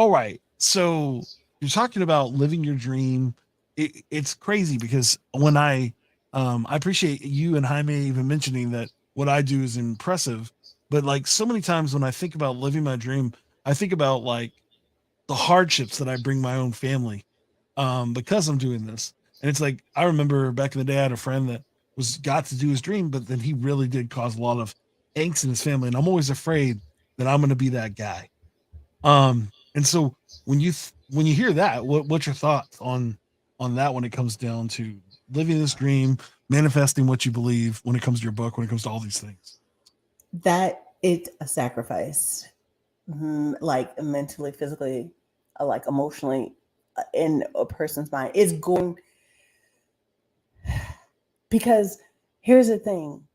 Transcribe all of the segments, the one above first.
All right. So you're talking about living your dream. It's crazy because I appreciate you and Jaime even mentioning that what I do is impressive, but like so many times when I think about living my dream, I think about like the hardships that I bring my own family because I'm doing this. And it's like I remember back in the day, I had a friend that was got to do his dream, but then he really did cause a lot of angst in his family, and I'm always afraid that I'm going to be that guy. And so when you hear that, what's your thoughts on that when it comes down to living this dream, manifesting what you believe when it comes to your book, when it comes to all these things? That it's a sacrifice, like mentally, physically, like emotionally, in a person's mind is going, because here's the thing,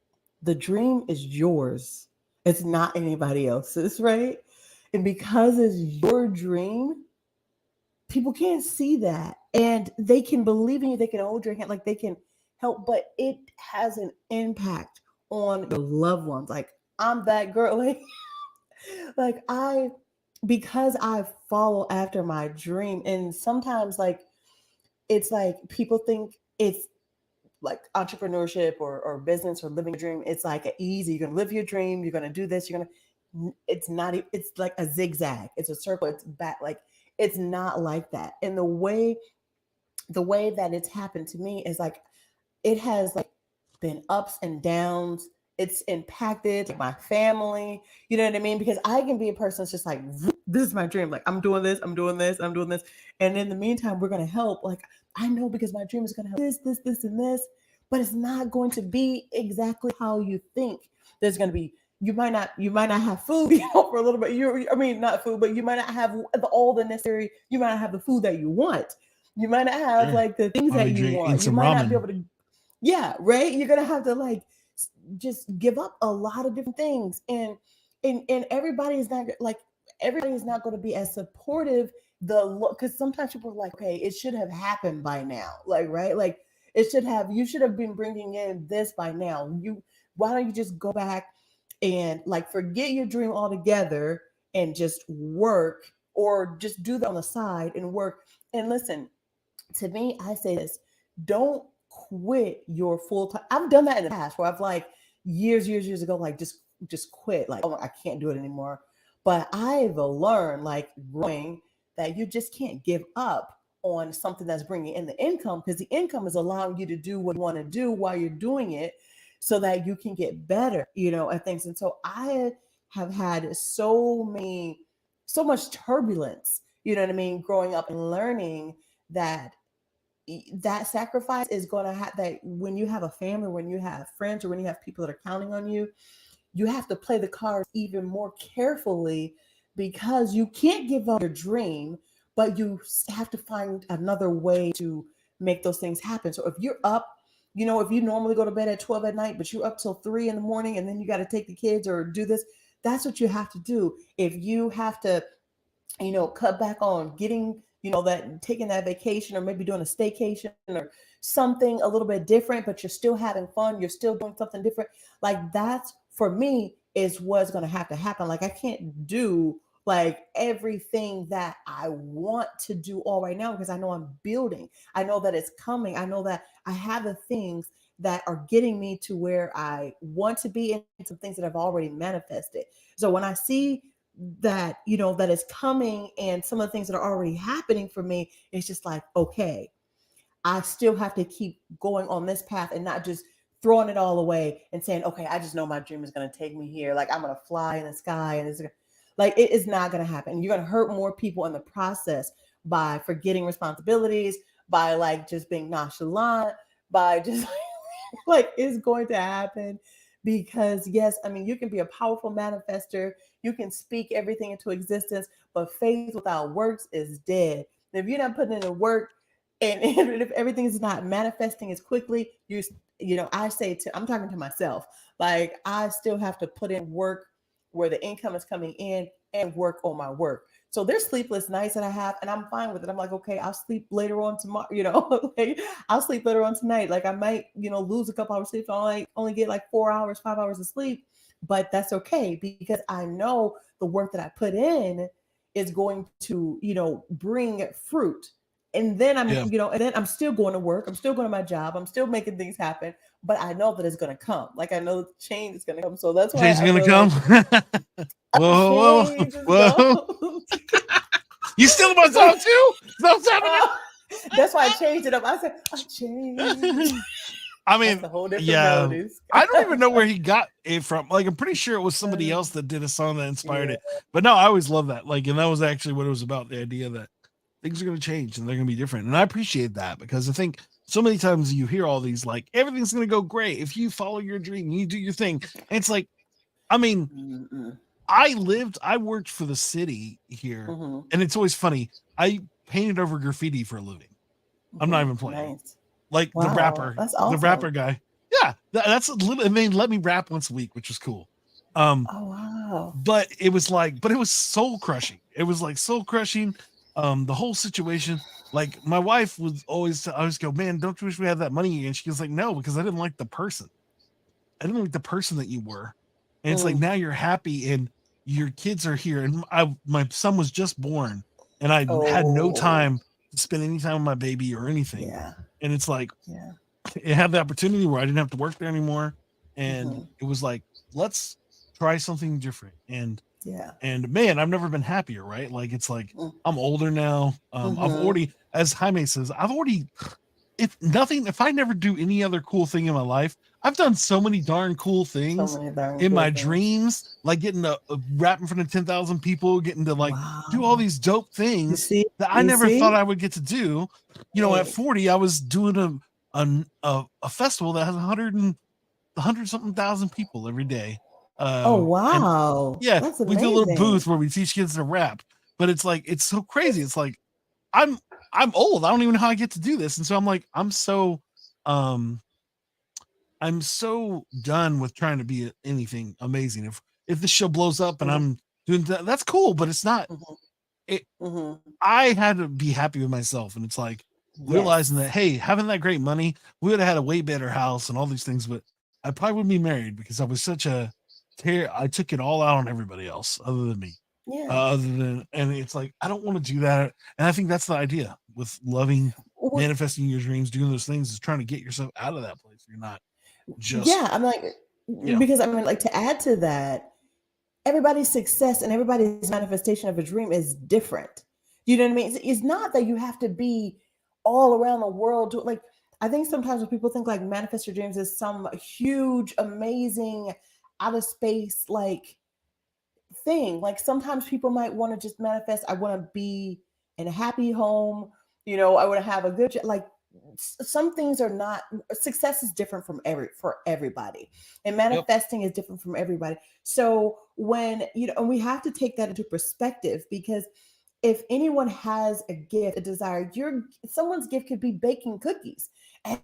the dream is yours, it's not anybody else's, right? And because it's your dream, people can't see that, and they can believe in you, they can hold your hand, like they can help, but it has an impact on your loved ones. Like, I'm that girl, like I, because I follow after my dream, and sometimes like it's like people think it's like entrepreneurship or business or living a dream, it's like a easy, you're gonna live your dream, you're gonna do this, you're gonna, it's not, it's like a zigzag, it's a circle, it's back, like it's not like that. And the way that it's happened to me is like, it has like been ups and downs. It's impacted like my family. You know what I mean? Because I can be a person that's just like, this is my dream. Like, I'm doing this, I'm doing this, I'm doing this. And in the meantime, we're gonna help. Like, I know, because my dream is gonna help this, and this, but it's not going to be exactly how you think. There's gonna be, you might not have food, for a little bit. I mean, not food, but you might not have all the necessary. You might not have the food that you want. You might not have Sure. like the things I'll be that you drinking want. You some might not be ramen. able to, yeah, right, you're gonna have to like just give up a lot of different things. And everybody is not like, everybody is not going to be as supportive, because sometimes people are like, okay, it should have happened by now, like, right, like it should have, you should have been bringing in this by now. Why don't you just go back and like forget your dream altogether and just work, or just do that on the side and work. And listen, to me, I say this: don't quit your full time. I've done that in the past where I've like years ago, like just quit, like, oh, I can't do it anymore. But I've learned, like growing, that you just can't give up on something that's bringing in the income, because the income is allowing you to do what you want to do while you're doing it, so that you can get better, at things. And so I have had so much turbulence, you know what I mean, growing up and learning that that sacrifice is going to have, that when you have a family, when you have friends, or when you have people that are counting on you, you have to play the cards even more carefully, because you can't give up your dream, but you have to find another way to make those things happen. So if you're up, if you normally go to bed at 12 at night, but you're up till 3 in the morning, and then you got to take the kids or do this, that's what you have to do. If you have to, cut back on getting, that taking that vacation, or maybe doing a staycation or something a little bit different, but you're still having fun, you're still doing something different. Like, that's for me is what's going to have to happen. Like, I can't do like everything that I want to do all right now, because I know I'm building. I know that it's coming. I know that I have the things that are getting me to where I want to be, and some things that I've already manifested. So when I see that, that is coming, and some of the things that are already happening for me, it's just like, okay, I still have to keep going on this path, and not just throwing it all away and saying, okay, I just know my dream is going to take me here, like I'm going to fly in the sky, and it's like, it is not going to happen. You're going to hurt more people in the process by forgetting responsibilities, by like just being nonchalant, by just like, it's going to happen. Because yes, I mean, you can be a powerful manifester, you can speak everything into existence, but faith without works is dead. And if you're not putting in the work, and if everything is not manifesting as quickly, I say, I'm talking to myself, like I still have to put in work where the income is coming in, and work on my work. So there's sleepless nights that I have, and I'm fine with it. I'm like, okay, I'll sleep later on tomorrow, like I'll sleep later on tonight. Like, I might, lose a couple hours sleep. So I only get like 4 hours, 5 hours of sleep, but that's okay, because I know the work that I put in is going to, bring fruit. And then Yeah. and then I'm still going to work. I'm still going to my job. I'm still making things happen. But I know that it's going to come. Like I know change is going to come. So that's why Change is I gonna feel come. like Whoa, change is whoa. going. You stealing my song too? What's happening? That's why I changed it up. I said, I changed. I mean, That's a whole different yeah. melodies. I don't even know where he got it from. Like, I'm pretty sure it was somebody else that did a song that inspired it. But no, I always love that. Like, and that was actually what it was about, the idea that things are going to change and they're going to be different. And I appreciate that, because I think so many times you hear all these, like, everything's going to go great if you follow your dream, you do your thing. And it's like, I mean, Mm-mm. I worked for the city here, Mhm. and it's always funny. I painted over graffiti for a living. I'm not even playing. Nice. Like the Wow, rapper, that's the awesome. rapper guy. Yeah, that's a little, and they let me rap once a week, which was cool. Oh wow. But it was like, but it was soul crushing. It was like soul crushing. The whole situation. Like my wife was always, I always go, man, don't you wish we had that money? And she was like, no, because I didn't like the person. I didn't like the person that you were. And it's like, now you're happy and your kids are here. And my son was just born, and I had no time to spend any time with my baby or anything. Yeah. And it's like, Yeah. it had the opportunity where I didn't have to work there anymore. And it was like, let's try something different. And Yeah. and man, I've never been happier, right? Like, it's like, I'm older now. I've already, as Jaime says, if I never do any other cool thing in my life, I've done so many darn cool things in my dreams, like getting to rap in front of 10,000 people, getting to like do all these dope things that I never thought I would get to do. You know, at 40, I was doing a festival that has 100 something thousand people every day. Oh wow. And, yeah, That's we amazing. do a little booth where we teach kids to rap, but it's like, it's so crazy. It's like, I'm old. I don't even know how I get to do this. And so I'm like, I'm so done with trying to be anything amazing. If the show blows up and I'm doing that, that's cool, but it's not. I had to be happy with myself, and it's like realizing that, hey, having that great money, we would have had a way better house and all these things, but I probably wouldn't be married because I was such a I took it all out on everybody else other than me. And it's like, I don't want to do that. And I think that's the idea with loving, manifesting your dreams, doing those things, is trying to get yourself out of that place. You're not just, I'm like, because I mean, like, to add to that, everybody's success and everybody's manifestation of a dream is different. You know what I mean? It's not that you have to be all around the world. Like, I think sometimes when people think like manifest your dreams is some huge, amazing, out of space, like, thing. Like, sometimes people might want to just manifest, I want to be in a happy home, I want to have a good like, some things are not, success is different for everybody, and manifesting is different from everybody. So when and we have to take that into perspective, because if anyone has a gift, a desire, someone's gift could be baking cookies,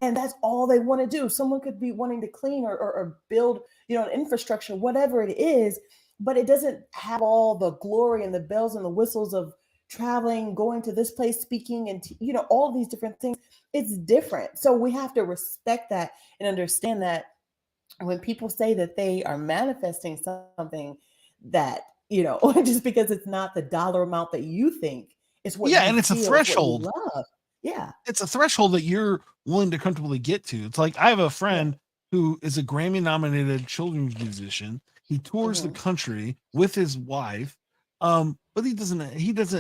and that's all they want to do. Someone could be wanting to clean or build an infrastructure, whatever it is, but it doesn't have all the glory and the bells and the whistles of traveling, going to this place, speaking, and all these different things. It's different. So we have to respect that and understand that when people say that they are manifesting something, that just because it's not the dollar amount that you think, it's what and it's a threshold. Love. Yeah, it's a threshold that you're willing to comfortably get to. It's like, I have a friend who is a Grammy nominated children's musician. He tours the country with his wife, but he doesn't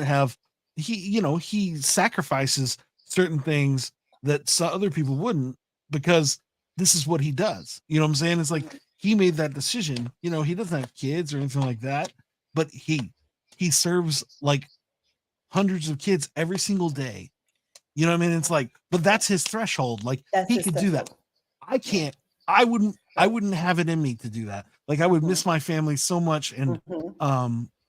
have, he sacrifices certain things that other people wouldn't, because this is what he does. You know what I'm saying? It's like, he made that decision. He doesn't have kids or anything like that, but he serves like hundreds of kids every single day. You know what I mean? It's like, but that's his threshold. Like, he could do that. I can't. I wouldn't have it in me to do that. Like, I would miss my family so much, and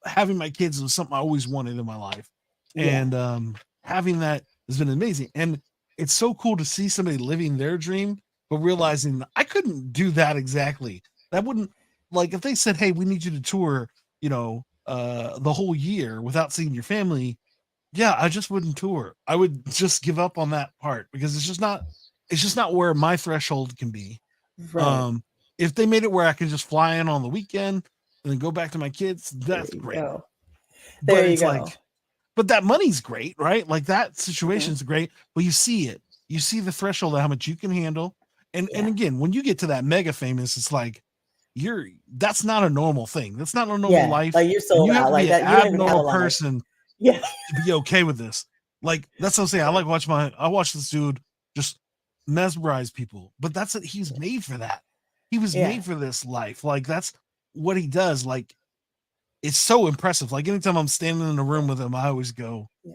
having my kids was something I always wanted in my life. And having that has been amazing. And it's so cool to see somebody living their dream, but realizing I couldn't do that exactly. That wouldn't, like, if they said, hey, we need you to tour, the whole year without seeing your family, I just wouldn't tour. I would just give up on that part, because it's just not where my threshold can be. Right. If they made it where I could just fly in on the weekend and then go back to my kids, that's great. There but you it's go. like, but that money's great, right? Like that Mhm. situation's great, but you see it. You see the threshold of how much you can handle. And Yeah. again, when you get to that mega famous, it's like that's not a normal thing. That's not a normal Yeah. life. Like you're And sold you have out to like be an that. You don't even have a abnormal life. person Yeah. to be okay with this. Like that's what I'm saying. I watch this dude just mesmerize people, but that's it. He's made for that. He was Yeah. made for this life. Like that's what he does. Like it's so impressive. Like anytime I'm standing in a room with him, I always go, Yeah.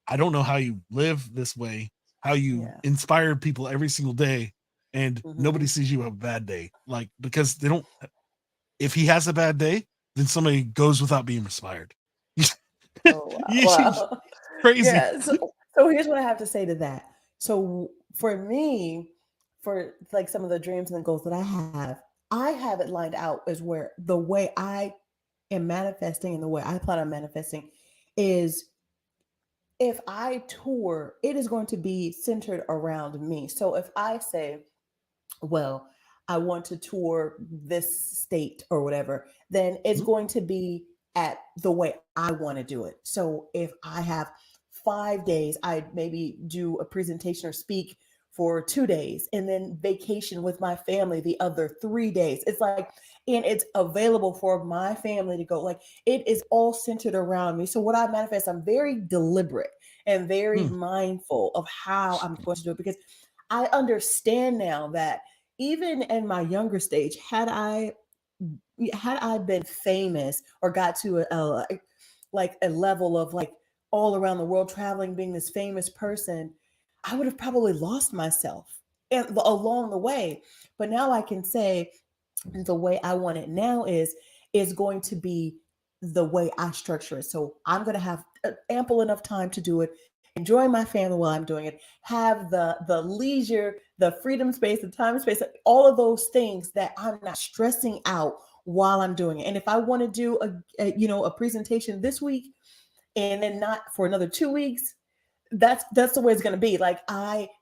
I don't know how you live this way, how you Yeah. inspire people every single day, and nobody Mhm. sees you have a bad day. Like because they don't. If he has a bad day, then somebody goes without being inspired. Oh wow. Crazy. Yeah. So here's what I have to say to that. So for me, for like some of the dreams and the goals that I have it lined out as where the way I am manifesting and the way I plan on manifesting is if I tour, it is going to be centered around me. So if I say, well, I want to tour this state or whatever, then it's Mhm. going to be at the way I want to do it. So if I have 5 days, I maybe do a presentation or speak for 2 days and then vacation with my family the other 3 days. It's like, and it's available for my family to go. Like it is all centered around me. So what I manifest, I'm very deliberate and very Hmm. mindful of how I'm going to do it because I understand now that even in my younger stage, had I been famous or got to like a level of like all around the world traveling, being this famous person, I would have probably lost myself along the way. But now I can say the way I want it now is going to be the way I structure it. So I'm going to have ample enough time to do it, enjoy my family while I'm doing it, have the leisure, the freedom space, the time and space, all of those things that I'm not stressing out while I'm doing it. And if I want to do a presentation this week and then not for another 2 weeks, that's the way it's going to be. Like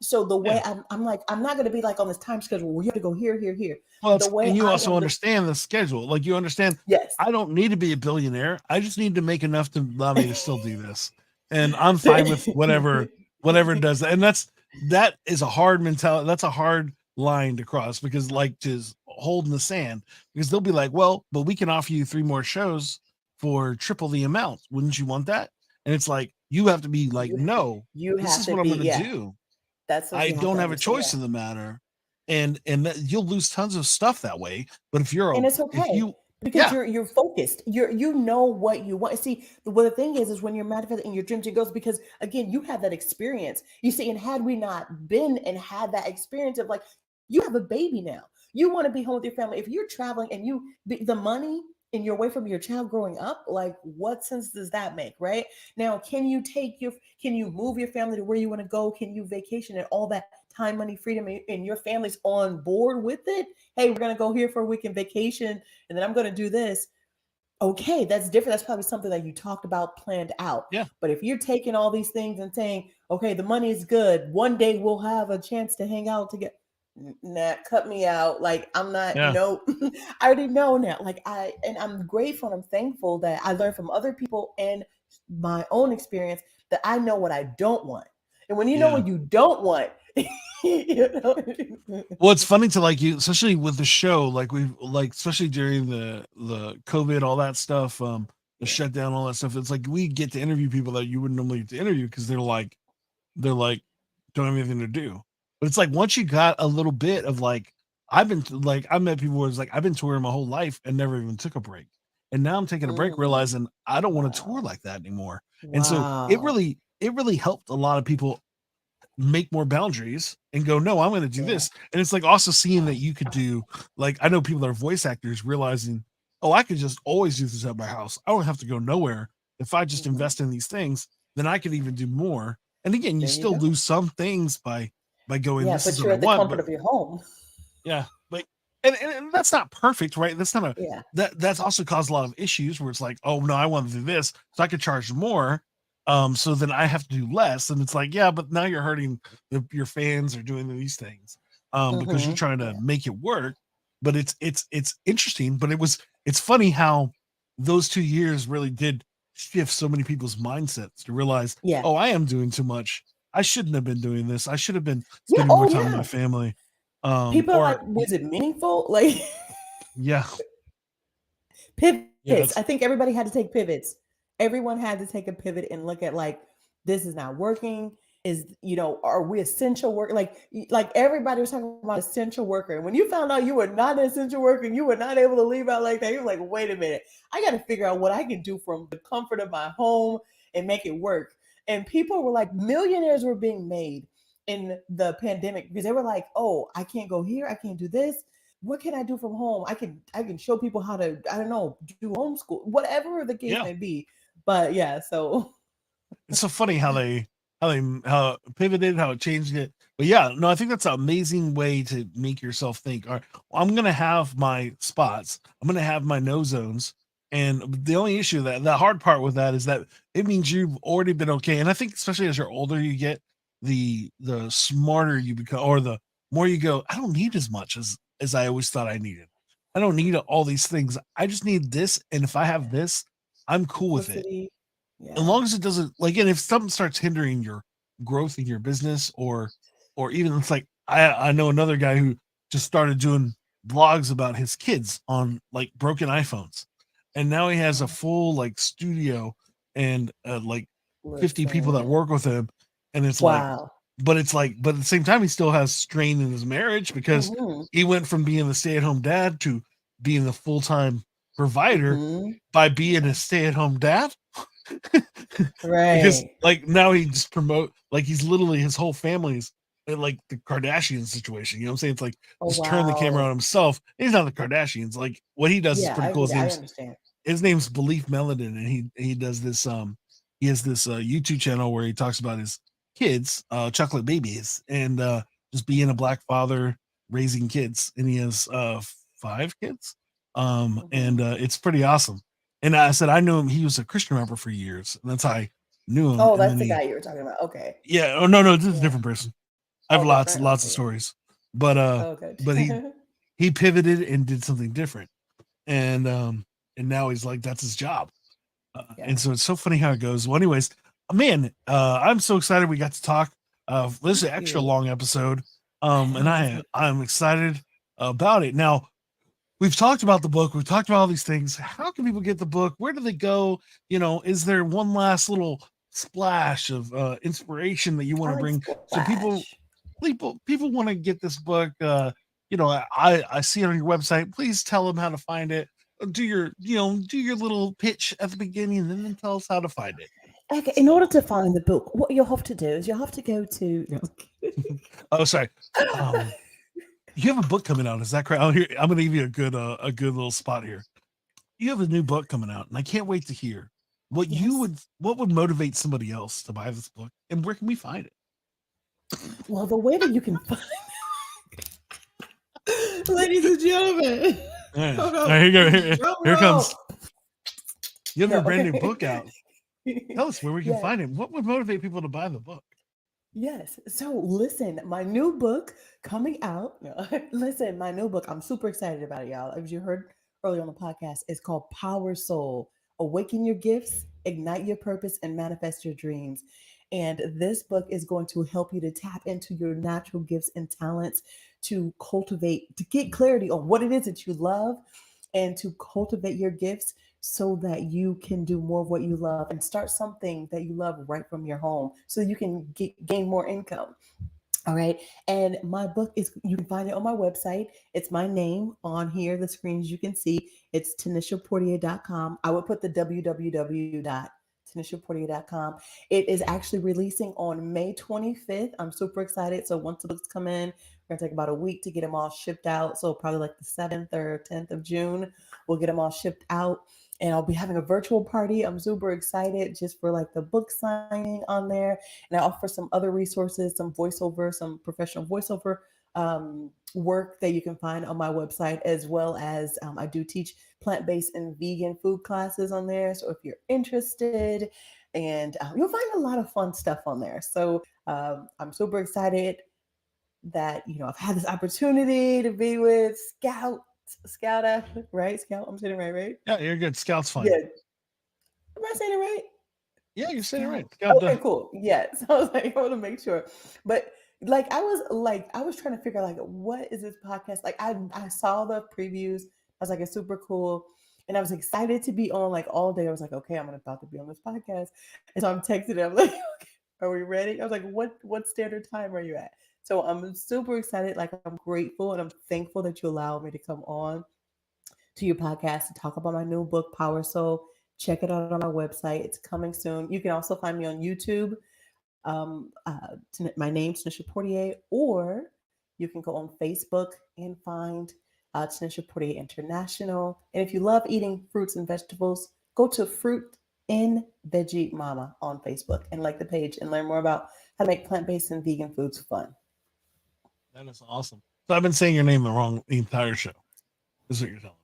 so the way Yeah. I'm like, I'm not going to be like on this time schedule where you have to go here, here, here. Well, The way and you I also am, understand the schedule. Like you understand, yes. I don't need to be a billionaire. I just need to make enough to allow me to still do this, and I'm fine with whatever does that. And that is a hard mentality. That's a hard line to cross because like to hold in the sand because they'll be like, well, but we can offer you 3 more shows for triple the amount. Wouldn't you want that? And it's like you have to be like, you no, you this have is to what I'm be, going to yeah. do. That's what I you have don't to have a understand. choice in the matter, and that you'll lose tons of stuff that way. But And it's if okay you, because yeah, you're focused. You know what you want. See, the thing is when you're manifesting in your dreams, it goes because again, you have that experience. You see, and had we not been and had that experience of like you have a baby now, you want to be home with your family. If you're traveling and the money and you're away from your child growing up, like what sense does that make, right? Now, can you move your family to where you want to go? Can you vacation and all that time, money, freedom, and your family's on board with it? Hey, we're going to go here for a weekend vacation and then I'm going to do this. Okay, that's different. That's probably something that you talked about, planned out. yeah, But if you're taking all these things and saying, okay, the money is good, one day we'll have a chance to hang out together. Nah, cut me out. Like I'm not, yeah, no, I already know now. And I'm grateful and I'm thankful that I learned from other people and my own experience that I know what I don't want. And when you know yeah. what you don't want, you know, Well, it's funny to like you, especially with the show, like we like, especially during the COVID, all that stuff, the yeah. shutdown, all that stuff. It's like we get to interview people that you wouldn't normally get to interview because they're like don't have anything to do. But it's like once you got a little bit of like, I met people where it's like I've been touring my whole life and never even took a break, and now I'm taking a break, Mm, realizing I don't want to tour wow. like that anymore. And so Wow. it really helped a lot of people make more boundaries and go, no, I'm going to do Yeah. this. And it's like also seeing that you could do, like, I know people that are voice actors realizing, oh, I could just always do this at my house. I don't have to go nowhere. If I just Mhm. invest in these things, then I could even do more. And again, you There you still go. lose some things by going, Yeah, this is but what you're I at the want. comfort But of your home. yeah, like, and that's not perfect, right? That's not Yeah. that's also caused a lot of issues where it's like, oh no, I want to do this, so I could charge more. So then I have to do less, and it's like, yeah, but now you're hurting your fans are doing these things, because you're Hmm. trying to Yeah. make it work. But it's interesting, but it's funny how those 2 years really did shift so many people's mindsets to realize, Yeah. oh, I am doing too much. I shouldn't have been doing this. I should have been Yeah. spending more Oh time with yeah. my family. People are like, Or was it meaningful? Like yeah, yeah, pivots. it's I think everybody had to take pivots. Everyone had to take a pivot and look at like, this is not working. Is, are we essential work? Like everybody was talking about essential worker. And when you found out you were not an essential worker and you were not able to leave out like that, you're like, wait a minute, I got to figure out what I can do from the comfort of my home and make it work. And people were like, millionaires were being made in the pandemic because they were like, oh, I can't go here, I can't do this. What can I do from home? I can show people how to, I don't know, do homeschool, whatever the case yeah. may be. But yeah, so It's so funny how it pivoted, how it changed it. But yeah, no, I think that's an amazing way to make yourself think. All right, well, I'm gonna have my spots. I'm gonna have my no zones. And the only issue that the hard part with that is that it means you've already been okay. And I think especially as you're older, you get the smarter you become, or the more you go, I don't need as much as I always thought I needed. I don't need all these things. I just need this. And if I have this, I'm cool with it, simplicity. as Yeah. long as it doesn't, like, and if something starts hindering your growth in your business, or even it's like I know another guy who just started doing blogs about his kids on like broken iPhones, and now he has a full like studio and like 50 people that Listen. work with him, and it's like, Wow. but at the same time he still has strain in his marriage because Hmm. he went from being the stay-at-home dad to being the full-time provider Hmm. by being a stay-at-home dad. Because Right. like now he just promote, like he's literally, his whole family's like the Kardashian situation. You know what I'm saying? It's like Oh just turn the camera on wow. himself. He's not the Kardashians. Like what he does is Yeah, pretty I cool. get it. I understand. His name's Belief Meladin, and he does this he has this YouTube channel where he talks about his kids, chocolate babies, and just being a black father raising kids. And he has 5 kids. And Hmm. it's pretty awesome. And I said I knew him, he was a Christian rapper for years, and that's how I knew him. Oh, And that's then the he, guy you were talking about. Okay. yeah, oh no, this is a Yeah. different person. I have Oh, lots different. lots of Okay. stories. But Oh, good. but he pivoted and did something different. And now he's like, that's his job. And Yeah. so it's so funny how it goes. Well, anyways, man, I'm so excited we got to talk. This is Thank an extra you. long episode. I And know. It's been I'm excited about it. Now, we've talked about the book, we've talked about all these things. How can people get the book? Where do they go? Is there one last little splash of inspiration that you want I to like bring, so Splash. people want to get this book? I see it on your website. Please tell them how to find it. Do your little pitch at the beginning, and then tell us how to find it. Okay, in order to find the book, what you'll have to do is you'll have to go to. No. Oh, sorry. um you have a book coming out, is that correct? I'm gonna give you a good little spot here. You have a new book coming out, and I can't wait to hear Yes. what would motivate somebody else to buy this book, and where can we find it? Well, the way that you can find, ladies and gentlemen, All right, hold all on, right, here you go. drum Here it roll. comes. You have No, a brand new okay. book out. Tell us where we can Yes. find it. What would motivate people to buy the book? Yes. So listen, my new book coming out. No, listen, my new book. I'm super excited about it, y'all. As you heard earlier on the podcast, it's called Power Soul: Awaken Your Gifts, Ignite Your Purpose, and Manifest Your Dreams. And this book is going to help you to tap into your natural gifts and talents, to cultivate, to get clarity on what it is that you love, and to cultivate your gifts so that you can do more of what you love and start something that you love right from your home so you can gain more income. All right. And my book is, you can find it on my website. It's my name on here, the screens you can see. It's tanishaportier.com. I would put the www.tanishaportier.com. It is actually releasing on May 25th. I'm super excited. So once the books come in, we're going to take about a week to get them all shipped out. So probably like the 7th or 10th of June, we'll get them all shipped out. And I'll be having a virtual party. I'm super excited just for like the book signing on there, and I offer some other resources, some voiceover, some professional voiceover work that you can find on my website, as well as I do teach plant-based and vegan food classes on there. So if you're interested, and you'll find a lot of fun stuff on there. So I'm super excited that I've had this opportunity to be with Scout, right? Scout, I'm saying it right, right? Yeah, you're good. Scout's fine. Yeah. Am I saying it right? Yeah, you're saying it right. Scout. Scout Okay, duh. cool. Yes. I was like, I want to make sure. But I was trying to figure out like what is this podcast? Like I saw the previews. I was like, it's super cool. And I was excited to be on like all day. I was like, okay, I'm about to be on this podcast. And so I'm texting him like, okay, are we ready? I was like, what standard time are you at? So I'm super excited. Like I'm grateful and I'm thankful that you allowed me to come on to your podcast to talk about my new book, Power Soul. Check it out on my website. It's coming soon. You can also find me on YouTube. My name's Tanisha Portier, or you can go on Facebook and find Tanisha Portier International. And if you love eating fruits and vegetables, go to Fruit in Veggie Mama on Facebook and like the page and learn more about how to make plant-based and vegan foods fun. That is awesome. So I've been saying your name the entire show. This is what you're telling me.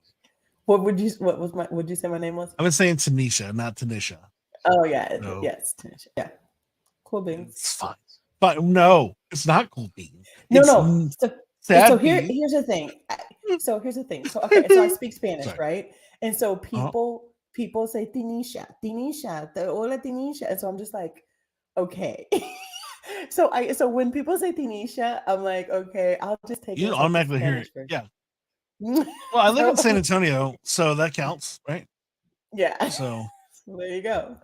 Would you say my name was? I've been saying Tanisha, not Tanisha. Oh yeah, No. yes, Tanisha. Yeah. Cool beans. It's fine. But no, it's not cool beans. No, It's no. sad So beans. here's the thing. So here's the thing. So okay, so I speak Spanish, Sorry. right? And so Uh-huh. people say Tinisha, hola Tinisha, and so I'm just like, okay. So when people say Tinisha, I'm like, okay, I'll just take You it as, like, the automatically hear it. Spanish version. Yeah. Well, I live in So- San Antonio, so that counts, right? Yeah. So So there you go.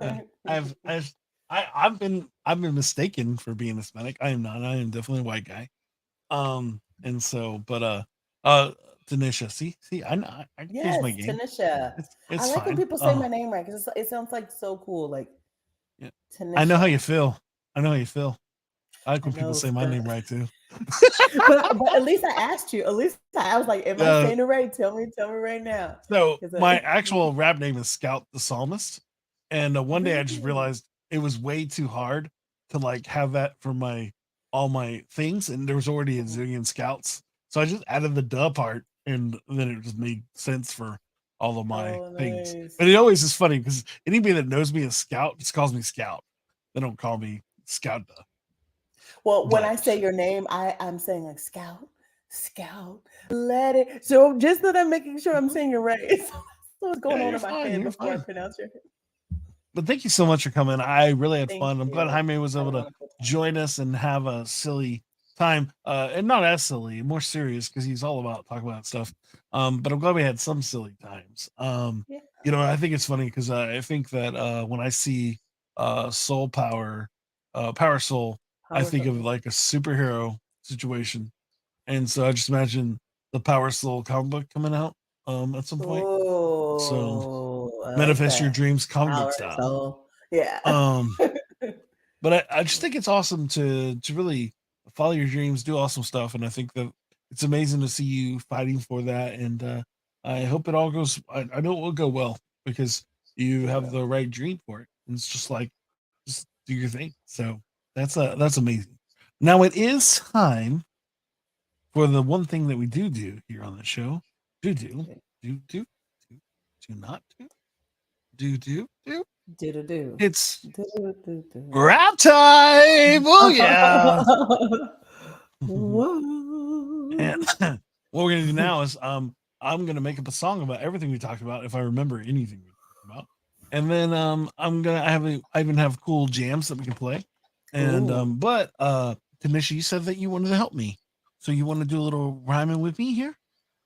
I've been mistaken for being Hispanic. I am not. I am definitely a white guy. And so, but Tanisha, see, I can use Yes, my game. Tanisha. It's I like fine. when people say my name right because it sounds like so cool. Like Yeah. Tanisha. I know how you feel. I know how you feel. I like when people know, say my but- name right too. but at least I asked you. At least I was like, "Am I saying it right? Tell me right now." So 'Cause my actual rap name is Scout the Psalmist, and one day I just Really? realized it was way too hard to like have that for all my things, and there was already a zillion Scouts, so I just added the duh part, and then it just made sense for all of my things. nice. But it always is funny because anybody that knows me as Scout just calls me Scout. They don't call me Scout duh. Well, when but- I say your name, I'm saying like Scout, let it. So just that I'm making sure I'm saying it right. So what's going Yeah, on you're in my fine, head you're before I fine. pronounce your name. But thank you so much for coming. I really had Thank fun. I'm glad you. Jaime was Had a able to wonderful time. join us and have a silly time. And not as silly, more serious because he's all about talking about stuff. But I'm glad we had some silly times. Yeah. You know, I think it's funny because I think that when I see Soul Power, Power Soul, I think of like a superhero situation. And so I just imagine the Power Soul comic book coming out at some point. Oh, I like Manifest Your that. Dreams comic book Power style. soul. Yeah. But I just think it's awesome to really follow your dreams, do awesome stuff, and I think that it's amazing to see you fighting for that. And I hope it all goes. I know it will go well because you have the right dream for it. And it's just like just do your thing. So that's amazing. Now it is time for the one thing that we do here on the show. Do not do. Do. It's Do. rap time. Oh yeah. Whoa. And what we're gonna do now is I'm gonna make up a song about everything we talked about if I remember anything we talked about. And then I even have cool jams that we can play. And Ooh. but Tanisha, you said that you wanted to help me. So you want to do a little rhyming with me here?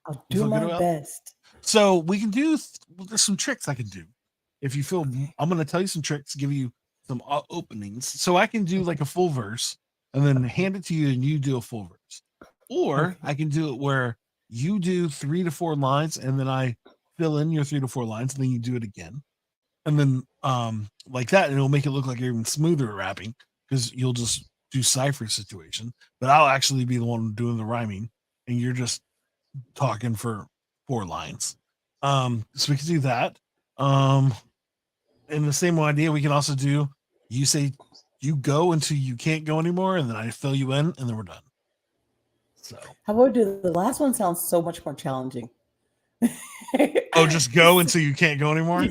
I'll You do feel good my about- best. So we can do there's some tricks I can do. If you feel I'm gonna tell you some tricks, give you some openings. So I can do like a full verse and then hand it to you and you do a full verse. Or Okay. I can do it where you do 3 to 4 lines and then I fill in your 3 to 4 lines and then you do it again. And then like that, and it'll make it look like you're even smoother at rapping because you'll just do cipher situation, but I'll actually be the one doing the rhyming and you're just talking for 4 lines. So we can do that. In the same idea, we can also do you say you go until you can't go anymore, and then I fill you in, and then we're done. So How about do the last one sounds so much more challenging? just go until you can't go anymore.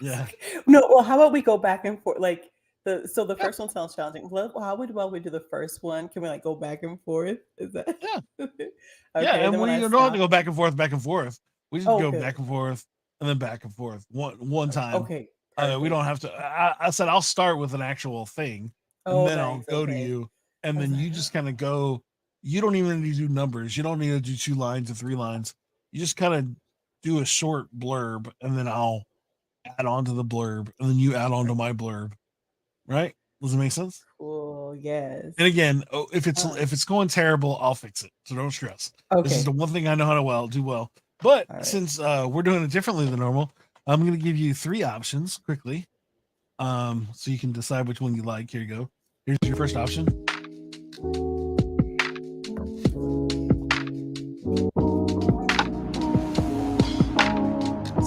Yeah. No, well, how about we go back and forth? Like the first one sounds challenging. How about we do the first one? Can we like go back and forth? Is that Yeah. okay, Yeah, and then we when I don't have to stop- go back and forth. We just Oh, go okay. back and forth and then back and forth one time. Okay, We don't have to. I said I'll start with an actual thing, and then I'll go to you, and then you just kind of go. You don't even need to do numbers. You don't need to do 2 lines or 3 lines. You just kind of do a short blurb, and then I'll add on to the blurb, and then you add on to my blurb. Right? Does it make sense? Cool. Yes. And again, if it's going terrible, I'll fix it. So don't stress. Okay. This is the one thing I know how to do well. But since we're doing it differently than normal, I'm going to give you 3 options quickly, so you can decide which one you like. Here you go. Here's your first option.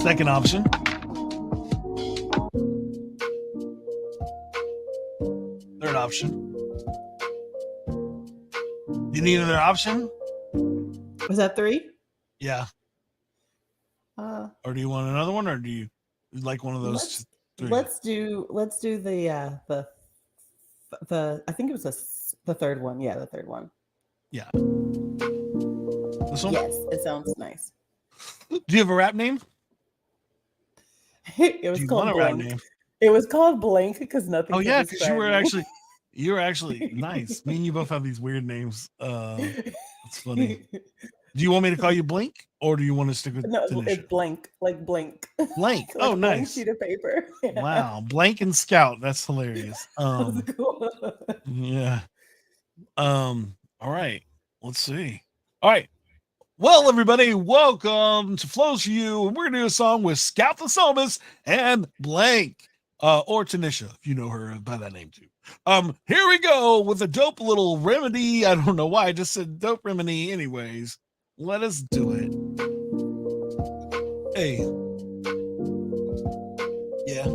Second option. Third option. You need another option? Was that 3? Yeah. Or do you want another one, or do you like one of those? Let's do the I think it was the third one. Yeah, the third one. Yeah. This one? Yes, it sounds nice. Do you have a rap name? It was called Blank. It was called Blank because nothing. Oh yeah, because you were actually nice. Me and you both have these weird names. It's funny. Do you want me to call you Blink, or do you want to stick with Tanisha? It's Blank, like Blank. Blank. Like oh, nice. Sheet of paper. Yeah. Wow, Blank and Scout. That's hilarious. That's cool. Yeah. All right. Let's see. All right. Well, everybody, welcome to Flows For You. And we're gonna do a song with Scout the Psalmist and Blank, or Tanisha, if you know her by that name too. Here we go with a dope little remedy. I don't know why I just said dope remedy. Anyways, let us do it. Hey. Yeah.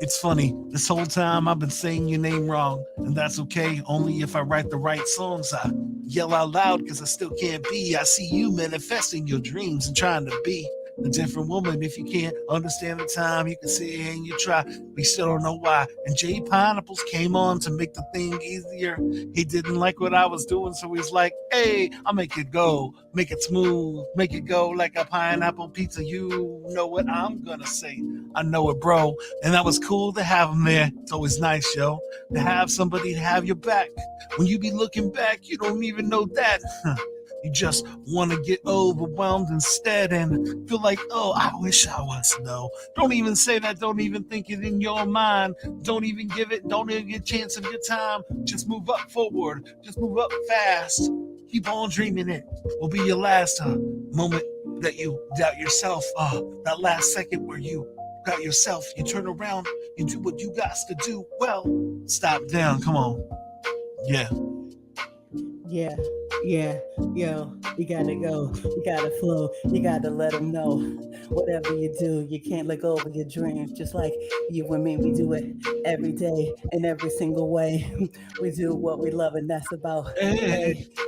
It's funny, this whole time I've been saying your name wrong, and that's okay, only if I write the right songs. I yell out loud because I still can't be. I see you manifesting your dreams and trying to be a different woman. If you can't understand the time, you can sit here and you try. We still don't know why. And Jay Pineapples came on to make the thing easier. He didn't like what I was doing, so he's like, hey, I'll make it go, make it smooth, make it go like a pineapple pizza. You know what I'm gonna say. I know it, bro. And that was cool to have him there. It's always nice, yo, to have somebody to have your back. When you be looking back, you don't even know that. You just want to get overwhelmed instead and feel like, oh, I wish I was. No, don't even say that. Don't even think it in your mind. Don't even give it. Don't even get a chance of your time. Just move up forward. Just move up fast. Keep on dreaming. It will be your last moment that you doubt yourself. That last second where you doubt yourself. You turn around. You do what you got to do. Well, stop down. Come on. Yeah. Yeah, yo, you gotta go, you gotta flow, you gotta let them know. Whatever you do, you can't let go of your dreams. Just like you and me, we do it every day in every single way. We do what we love, and that's about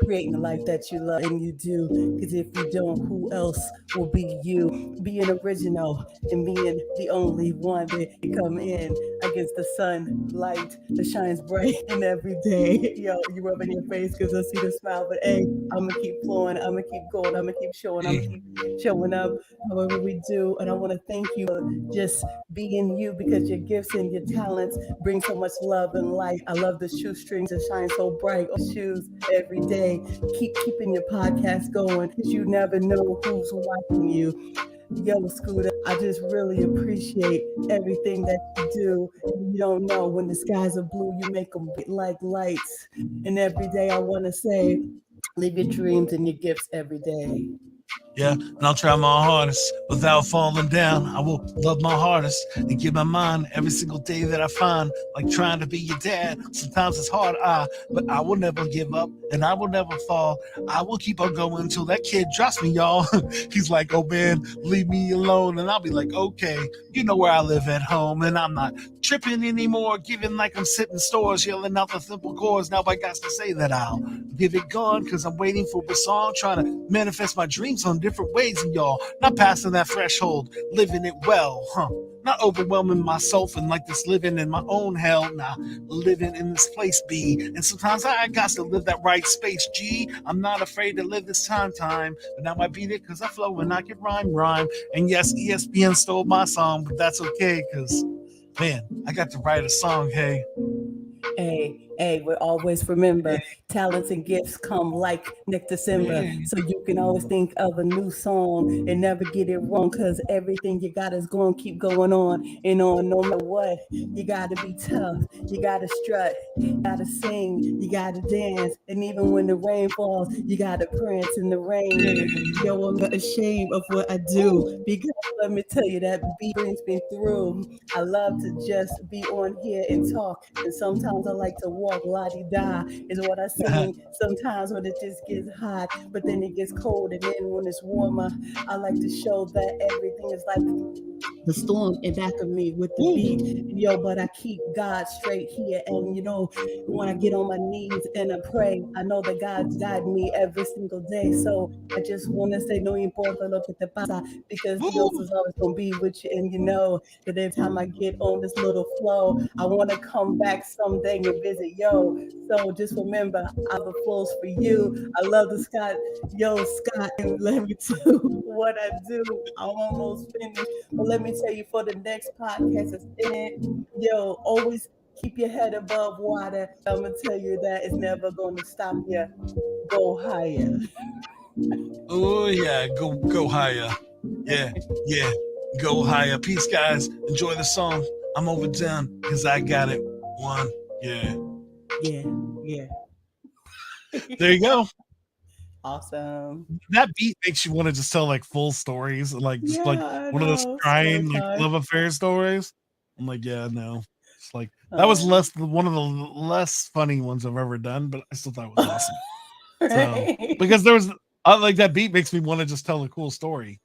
creating the life that you love, and you do. Because if you don't, who else will be you? Being original and being the only one that you come in against the sun light that shines bright in every day. Yo, you rubbing your face because I see the smile, but hey, I'm gonna keep flowing, I'm gonna keep going, I'm gonna keep showing, I'm gonna keep showing up however we do. And I want to thank you for just being you, because your gifts and your talents bring so much love and light. I love the shoestrings that shine so bright on shoes every day. Keeping your podcast going, because you never know who's watching you. Yo, Scooter, I just really appreciate everything that you do. You don't know, when the skies are blue, you make them like lights. And every day I want to say, live your dreams and your gifts every day. Yeah, and I'll try my hardest without falling down. I will love my hardest and give my mind every single day that I find. Like trying to be your dad. Sometimes it's hard, but I will never give up and I will never fall. I will keep on going until that kid drops me, y'all. He's like, oh man, leave me alone. And I'll be like, okay, you know where I live at home, and I'm not tripping anymore, giving like I'm sitting stores, yelling out the simple chords. Now I got to say that I'll give it gone, cause I'm waiting for a song, trying to manifest my dreams on different ways, and y'all not passing that threshold, living it well, not overwhelming myself and like this living in my own hell, living in this place B. And sometimes I got to live that right space G. I'm not afraid to live this time, but now I beat it cause I flow and I can rhyme. And yes, ESPN stole my song, but that's okay, cause man, I got to write a song. Hey, we always remember talents and gifts come like next December. So you can always think of a new song and never get it wrong, because everything you got is going to keep going on and on no matter what. You got to be tough. You got to strut. You got to sing. You got to dance. And even when the rain falls, you got to prance in the rain. Yo, I'm not ashamed of what I do, because let me tell you, that beat brings me through. I love to just be on here and talk, and sometimes I like to walk la-di-da is what I sing. Sometimes when it just gets hot, but then it gets cold, and then when it's warmer, I like to show that everything is like the storm in back of me with the beat. Yo, but I keep God straight here, and you know, when I get on my knees and I pray, I know that God's guiding me every single day. So I just want to say no importa lo que te pasa, because Dios is always gonna be with you, and you know that every time I get on this little flow, I want to come back someday and visit. Yo, so just remember, I have the flows for you. I love the Scott. Yo, Scott, and let me do what I do. I'm almost finished, but let me tell you, for the next podcast that's in it, yo, always keep your head above water. I'm gonna tell you that it's never gonna stop you. Go higher. Oh yeah, go higher. Yeah, go higher. Peace, guys. Enjoy the song. I'm overdone because I got it. One. Yeah. There you go. Awesome. That beat makes you want to just tell like full stories, like just like one of those crying like love affair stories. I'm like, yeah, no. It's like that was one of the less funny ones I've ever done, but I still thought it was awesome. Right. So, because there was like that beat makes me want to just tell a cool story.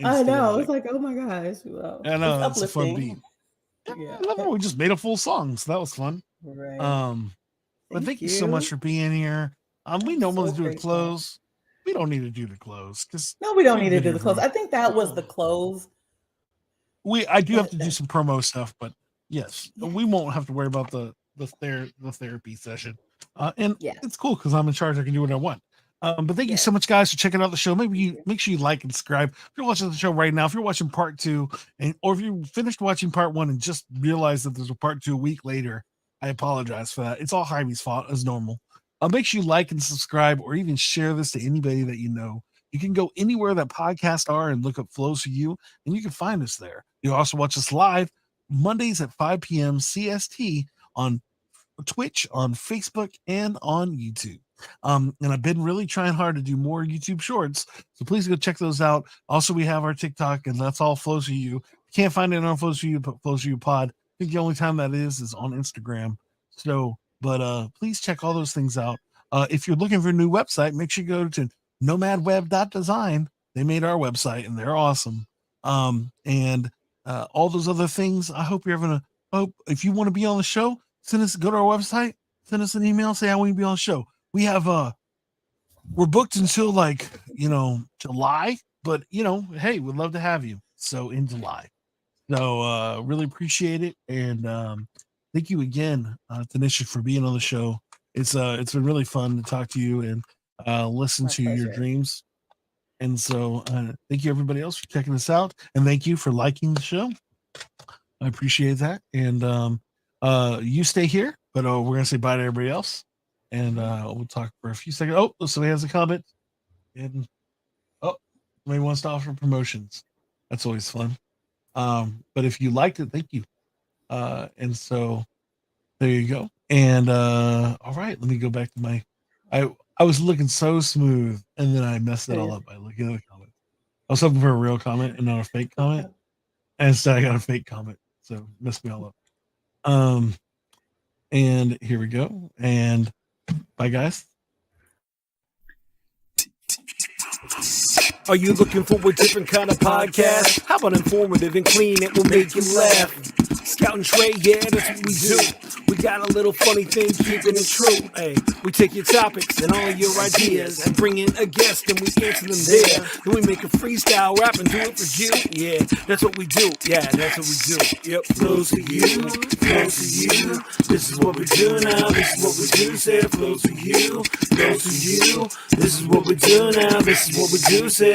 I know. It's like, oh my gosh. Well, I know it's a fun beat. Yeah, I love it. We just made a full song, so that was fun. Right. But thank you so much for being here. We normally do a close. We don't need to do the close because we don't need to do the close. I think that was the close. I do have to do some promo stuff, but yes, we won't have to worry about the therapy session. And it's cool because I'm in charge. I can do what I want. But thank you so much, guys, for checking out the show. Maybe you make sure you like and subscribe. If you're watching the show right now, if you're watching part 2, or if you finished watching part 1 and just realized that there's a part 2 a week later, I apologize for that. It's all Jaime's fault as normal. Make sure you like and subscribe, or even share this to anybody that you know. You can go anywhere that podcasts are and look up Flows for You, and you can find us there. You also watch us live Mondays at 5 p.m. CST on Twitch, on Facebook, and on YouTube. And I've been really trying hard to do more YouTube shorts, so please go check those out. Also, we have our TikTok, and that's all Flows for You. Can't find it on Flows for You, but Flows for You Pod. I think the only time that is on Instagram. So, but please check all those things out. If you're looking for a new website, make sure you go to nomadweb.design. They made our website, and they're awesome. And all those other things. I hope you're having if you want to be on the show, go to our website, send us an email, say I want to be on the show. We have we're booked until July, but hey, we'd love to have you. So in July. So really appreciate it. And thank you again, Tanisha, for being on the show. It's been really fun to talk to you and listen to your dreams. And so thank you everybody else for checking us out, and thank you for liking the show. I appreciate that. And you stay here, but we're gonna say bye to everybody else, and we'll talk for a few seconds. Oh, somebody has a comment, and somebody wants to offer promotions. That's always fun. But if you liked it, thank you. And so there you go. And all right, let me go back to I was looking so smooth, and then I messed it all up by looking at the comment. I was hoping for a real comment and not a fake comment. And instead I got a fake comment. So messed me all up. And here we go. And bye, guys. Are you looking for a different kind of podcast? How about informative and clean? It will make you laugh. Scout and Trey, yeah, that's what we do. We got a little funny thing, keeping it true. Hey, we take your topics and all your ideas and bring in a guest and we answer them there. Then we make a freestyle rap and do it for you. Yeah, that's what we do. Yeah, that's what we do. Yep, flows for you, flows for you. This is what we do now. This is what we do. Say it flows for you, flows for you. This is what we do now. This is what we do. Say